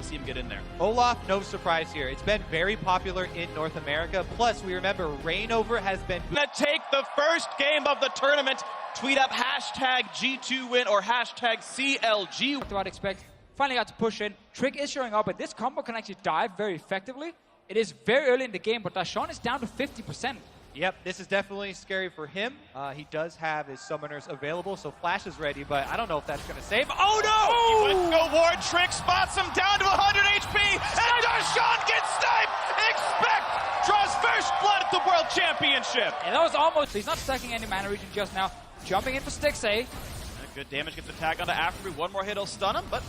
see him get in there. Olaf, no surprise here. It's been very popular in North America. Plus, we remember Reignover has been... Gonna take the first game of the tournament. Tweet up hashtag G2 win or hashtag CLG. What do I expect? Finally got to push in. Trick is showing up, but this combo can actually dive very effectively. It is very early in the game, but Darshan is down to 50%. Yep, this is definitely scary for him. He does have his summoners available, so Flash is ready, but I don't know if that's going to save. Oh, no! He went go ward, Trick spots him down to 100 HP, and Darshan gets sniped! Expect draws first blood at the World Championship! And that was almost... He's not stacking any mana region just now. Jumping in for Stixxay. Good damage, gets the tag onto Afro. One more hit, he'll stun him, but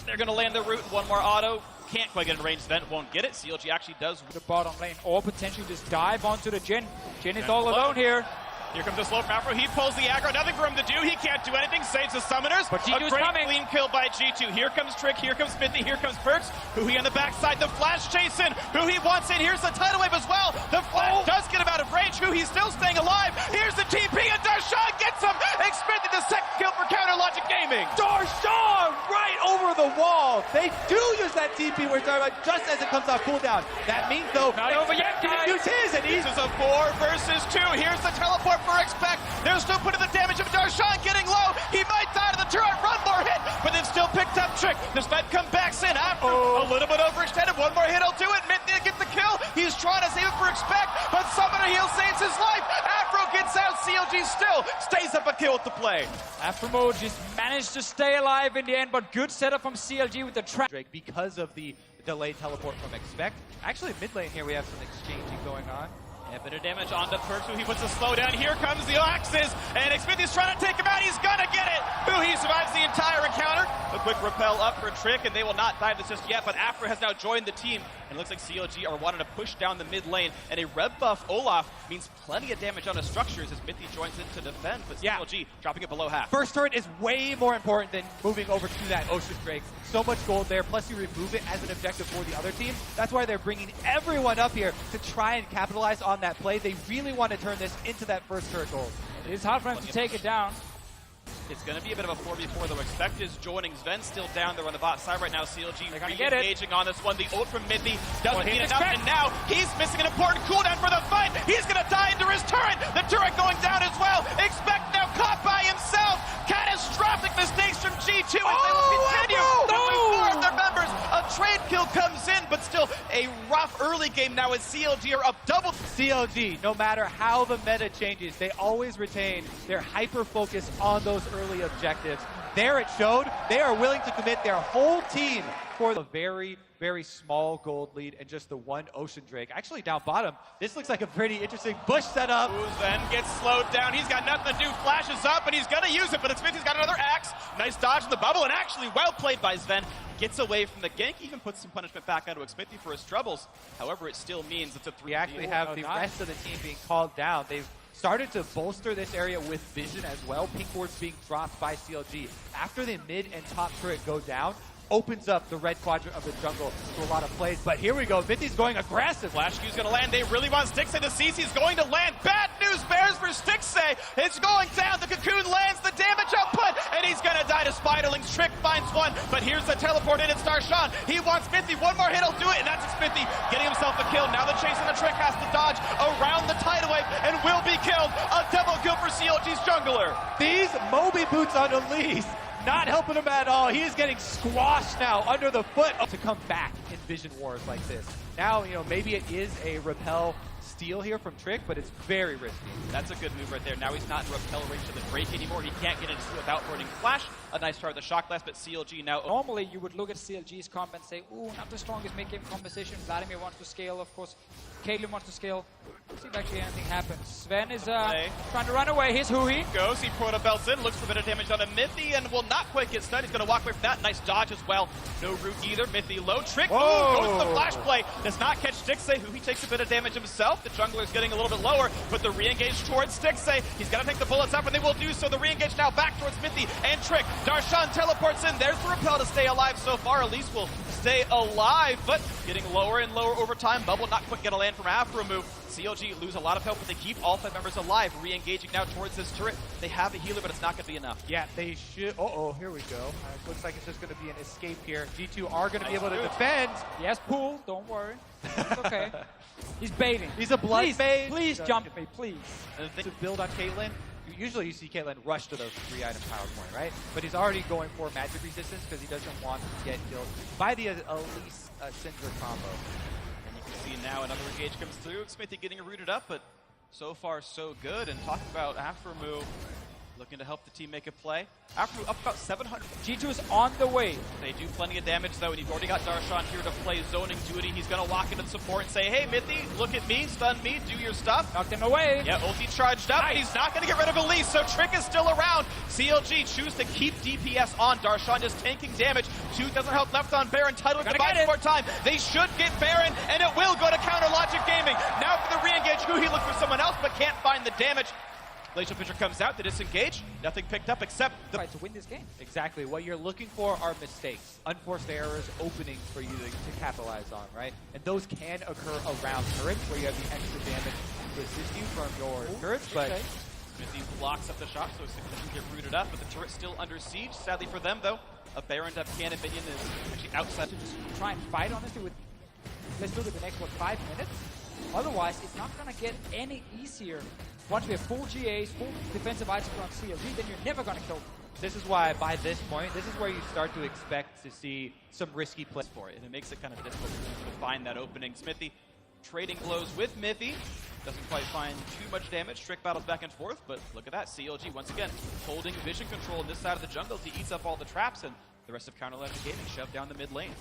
they're going to land the root. One more auto. Can't quite get in range. Vent won't get it. CLG actually does. The bottom lane, or potentially just dive onto the Jhin. Jhin is all alone here. Here comes the slow from Afro. He pulls the aggro. Nothing for him to do. He can't do anything. Saves the summoners. But G2's a great coming. clean kill by G2. Here comes Trick. Here comes Smithy. Here comes Perks. Huhi on the backside. The flash chase in. Huhi wants in. Here's the tidal wave as well. The flash does get him out of range. Huhi's still staying alive. Here's the TP and Darshan gets him. Expected the second kill for Counter Logic Gaming. Darshan right over the wall. They do use that TP we're talking about just as it comes off cooldown. That means, though, Not over yet, guys. use his, and he's... This is a 4 versus 2. Here's the teleport for Expect. They're still putting the damage of Darshan getting low. He might die to the turret. Run more hit, but then still picked up Trick. Does Fed come back in after a little bit overextended? One more hit, he'll do it. Mithy gets the kill. He's trying to save it for Expect, but Summoner Heal saves his life. Afro gets out. CLG still stays up a kill with the play. Afro just managed to stay alive in the end, but good setup from CLG with the trap. Drake because of the delayed teleport from Expect. Actually, mid lane here we have some exchanging going on. And a bit of damage onto Perks, who he puts a slow down. Here comes the axes, and Smithy's trying to take him out. He's gonna get it. He survives the entire encounter. A quick repel up for Trick, and they will not dive this just yet, but Afro has now joined the team, and it looks like CLG are wanting to push down the mid lane, and a red buff Olaf means plenty of damage on his structures as Mithy joins in to defend, but CLG dropping it below half. First turret is way more important than moving over to that Ocean Drake. So much gold there, plus you remove it as an objective for the other team. That's why they're bringing everyone up here to try and capitalize on that play. They really want to turn this into that first turret gold. It is hard for him to take it down. It's going to be a bit of a 4v4 though. Expect is joining. Sven still down there on the bot side right now. CLG re-engaging on this one. The ult from Mithy doesn't mean enough, and now he's missing an important cooldown for the fight. He's going to die into his turret. The turret going down as well. Expect now caught by himself. Catastrophic mistakes from G2 as they will continue to move forward their members. A trade kill comes in, but still a rough early game now as CLG are up double. CLG, no matter how the meta changes, they always retain their hyper focus on those early objectives. There it showed. They are willing to commit their whole team for the very, very small gold lead and just the one Ocean Drake. Actually, down bottom, this looks like a pretty interesting bush setup. Then gets slowed down. He's got nothing to do. Flashes up, and he's going to use it, but Smithy's got another axe. Nice dodge in the bubble, and actually well played by Sven. Gets away from the gank, even puts some punishment back onto Smithy for his troubles. However, it still means it's a 3. We actually have the rest of the team being called down. They've started to bolster this area with vision as well. Pink wards being dropped by CLG. After the mid and top turret go down, opens up the red quadrant of the jungle to a lot of plays. But here we go. Mithy's going aggressive. Flash Q's going to land. They really want Stixxay. The CC's going to land. Bad news bears for Stixxay. It's going down. The cocoon lands. The damage output. And he's going to die to Spiderlings. Trick finds one. But here's the teleport in. It's Darshan. He wants Mithy. One more hit. He'll do it. And that's Smithy getting himself a kill. Now the chase and the Trick has to dodge around the tidal wave and will be killed. A double kill for CLG's jungler. These Moby boots on Elise not helping him at all. He is getting squashed now under the foot to come back in Vision Wars like this. Now, you know, maybe it is a repel steal here from Trick, but it's very risky. That's a good move right there. Now he's not in repel range of the Drake anymore. He can't get into it without burning Flash. A nice start with the Shock Blast, but CLG now... Normally, you would look at CLG's comp and say, ooh, not the strongest mid-game composition. Vladimir wants to scale, of course. Caitlyn wants to scale. Let's see if actually anything happens. Sven is trying to run away. Here's Huhi. Goes, he proto belts in, looks for a bit of damage on a Mithy, and will not quite get stunned. He's going to walk away from that. Nice dodge as well. No root either. Mithy low. Trick, goes to the flash play. Does not catch Stixxay, who he takes a bit of damage himself. The jungler is getting a little bit lower, but the re-engage towards Stixxay. He's got to take the bullets up, and they will do so. The re-engage now back towards Mithy and Trick. Darshan teleports in. There's the repel to stay alive so far. Elise will stay alive, but getting lower and lower over time. Bubble not quite going to land from Afro move. CLG lose a lot of health, but they keep all 5 members alive, re-engaging now towards this turret. They have a healer, but it's not going to be enough. Yeah, they should. Uh-oh, here we go. Looks like it's just going to be an escape here. G2 are going to be able to defend. Yes, pool, don't worry. It's okay. He's baiting. He's a blood bait. Please jump me, please. To build on Caitlyn, usually you see Caitlyn rush to those 3-item power point, right? But he's already going for magic resistance because he doesn't want to get killed by the Elise Syndra combo. And you can see now another engage comes through. Smithy getting rooted up, but so far so good. And talking about Aframu looking to help the team make a play. Aframu up about 700. G2 is on the way. They do plenty of damage though, and you've already got Darshan here to play zoning duty. He's going to walk into support and say, hey, Mithy, look at me, stun me, do your stuff. Knocked him away. Yeah, ulti charged up. Nice. He's not going to get rid of Elise, so Trick is still around. CLG choose to keep DPS on. Darshan just tanking damage. 2,000 health left on Baron. Title to buy more time. They should get Baron, and it will go to Counter Logic Gaming. Now for the re-engage, who he looked for someone else, but can't find the damage. Glacial Pitcher comes out, they disengage, nothing picked up except the fight to win this game. Exactly. What you're looking for are mistakes, unforced errors, openings for you to capitalize on, right? And those can occur around turrets where you have the extra damage to assist you from your turrets, but Smithy blocks up the shot, so Smithy doesn't get rooted up, but the turret's still under siege. Sadly for them, though, a Baroned up cannon minion is actually outside. So just try and fight, honestly, with let's look at the next, 5 minutes? Otherwise, it's not going to get any easier. Once we have full GAs, full defensive items on CLG, then you're never going to kill them. This is why, by this point, this is where you start to expect to see some risky plays for it, and it makes it kind of difficult to find that opening. Smithy trading blows with Mithy. Doesn't quite find too much damage. Trick battles back and forth, but look at that. CLG, once again, holding vision control on this side of the jungle. He eats up all the traps, and the rest of Counter Logic Gaming shoved down the mid lane.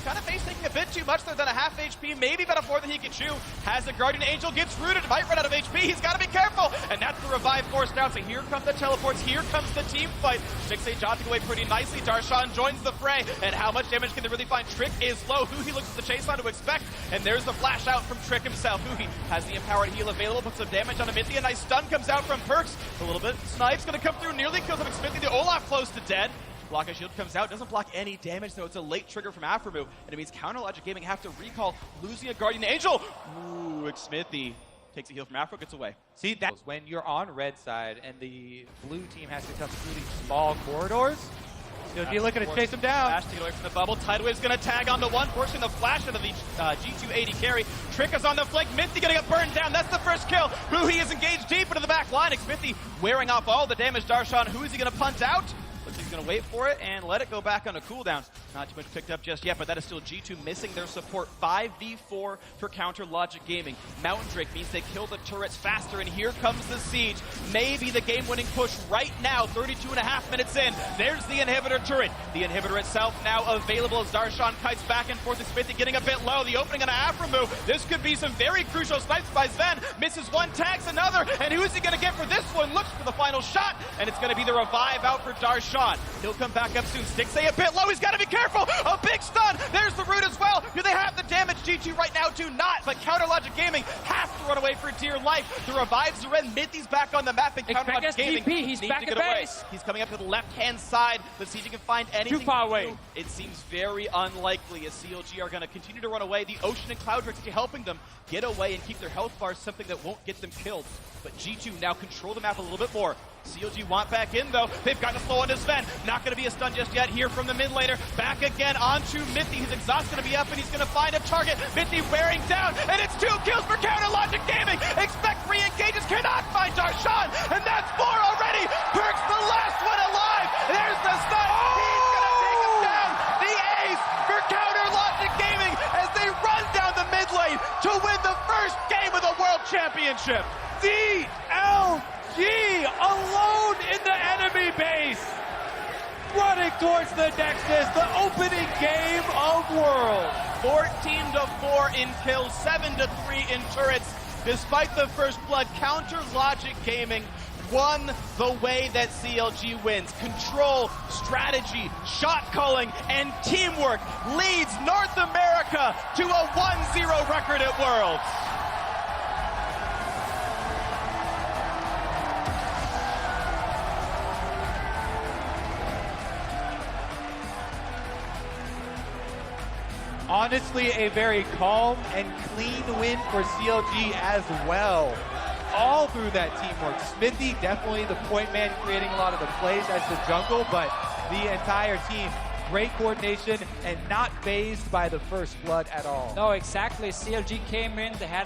Kind of face taking a bit too much there, than a half HP, maybe about a more than he can chew. Has a Guardian Angel, gets rooted, might run out of HP, he's got to be careful! And that's the revive forced out, so here come the teleports, here comes the team fight. 6-8 jogging away pretty nicely, Darshan joins the fray, and how much damage can they really find? Trick is low, Huhi looks at the chase line to expect, and there's the flash out from Trick himself. Huhi has the empowered heal available, puts some damage on Mithy, a nice stun comes out from Perks, a little bit, Snipe's gonna come through, nearly kills him, Smithy, the Olaf close to dead. Block of shield comes out, doesn't block any damage, though it's a late trigger from Aframu, and it means Counter Logic Gaming have to recall losing a Guardian Angel. Ooh, Smithy takes a heal from Afro, gets away. See, that's when you're on red side and the blue team has to come through these small corridors. You'll be looking to chase him down. Flash to get away from the bubble. Tidewave's going to tag onto one, forcing the flash into the G280 carry. Trick is on the flank. Mithy going to get burned down. That's the first kill. He is engaged deep into the back line. Smithy wearing off all the damage. Darshan, who is he going to punt out? Looks like he's going to wait for it and let it go back on a cooldown. Not too much picked up just yet, but that is still G2 missing their support. 5v4 for Counter Logic Gaming. Mountain Drake means they kill the turrets faster, and here comes the siege. Maybe the game-winning push right now, 32.5 minutes in. There's the inhibitor turret. The inhibitor itself now available as Darshan kites back and forth. Smithy getting a bit low. The opening on Aframu. This could be some very crucial snipes by Sven. Misses one, tags another, and who is he going to get for this one? Looks for the final shot, and it's going to be the revive out for Darshan. He'll come back up soon. Stixay a bit low. He's got to be careful. A big stun. There's the root as well. Do they have the damage? G2 right now do not, but Counter Logic Gaming has to run away for dear life. The revives are in. Mithy's back on the map, and Counter Logic Gaming he's needs back to get at away. base. He's coming up to the left-hand side. Let's see if he can find anything. Too far away. It seems very unlikely as CLG are going to continue to run away. The Ocean and Cloud are helping them get away and keep their health bars, something that won't get them killed. But G2 now control the map a little bit more. CLG want back in, though. They've got to slow into Sven. Not going to be a stun just yet here from the mid laner. Back again onto Mithy. His exhaust going to be up, and he's going to find a target. Mithy wearing down, and it's 2 kills for Counter Logic Gaming. Expect re-engages, cannot find Darshan, and that's 4 already. Perks the last one alive. There's the stun. He's going to take him down. The ace for Counter Logic Gaming as they run down the mid lane to win the first game of the World Championship. CLG alone in the enemy base, running towards the Nexus, the opening game of World. 14-4 in kills, 7-3 in turrets. Despite the first blood, Counter Logic Gaming won the way that CLG wins. Control, strategy, shot calling, and teamwork leads North America to a 1-0 record at Worlds. Honestly, a very calm and clean win for CLG as well. All through that teamwork. Smithy, definitely the point man, creating a lot of the plays as the jungle, but the entire team, great coordination and not fazed by the first blood at all. No, exactly. CLG came in, they had a